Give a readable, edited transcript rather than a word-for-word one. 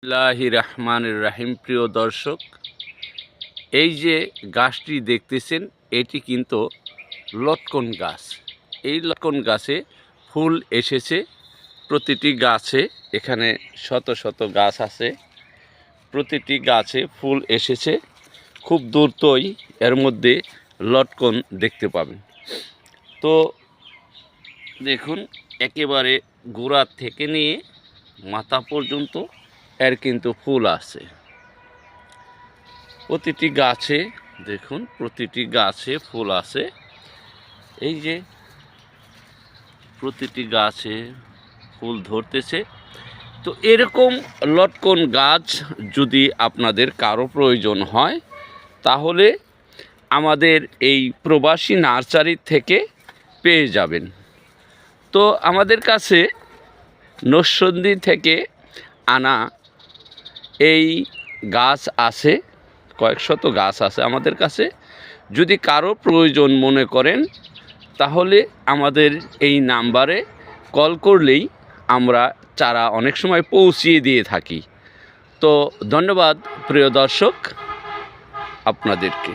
বিসমিল্লাহির রহমানির রহিম। প্রিয় দর্শক, এই যে গাছটি দেখতেছেন এটি কিন্তু লটকন গাছ। এই লটকন গাছে ফুল এসেছে। প্রতিটি গাছে এখানে শত শত গাছ আছে, প্রতিটি গাছে ফুল এসেছে। খুব দ্রুতই এর মধ্যে লটকন দেখতে পাবেন। তো দেখুন, একেবারে গোড়া থেকে নিয়ে মাথা পর্যন্ত এর কিন্তু ফুল আছে। প্রতিটি গাছে দেখুন, প্রতিটি গাছে ফুল আছে। এই যে প্রতিটি গাছে ফুল ধরতেছে। তো এরকম লটকন গাছ যদি আপনাদের কারো প্রয়োজন হয় তাহলে আমাদের এই প্রবাসী নার্সারি থেকে পেয়ে যাবেন। তো আমাদের কাছে নরসিংদী থেকে আনা এই গাছ আছে, কয়েকশত গাছ আছে আমাদের কাছে। যদি কারো প্রয়োজন মনে করেন তাহলে আমাদের এই নাম্বারে কল করলেই আমরা চারা অনেক সময় পৌঁছিয়ে দিয়ে থাকি। তো ধন্যবাদ প্রিয় দর্শক আপনাদেরকে।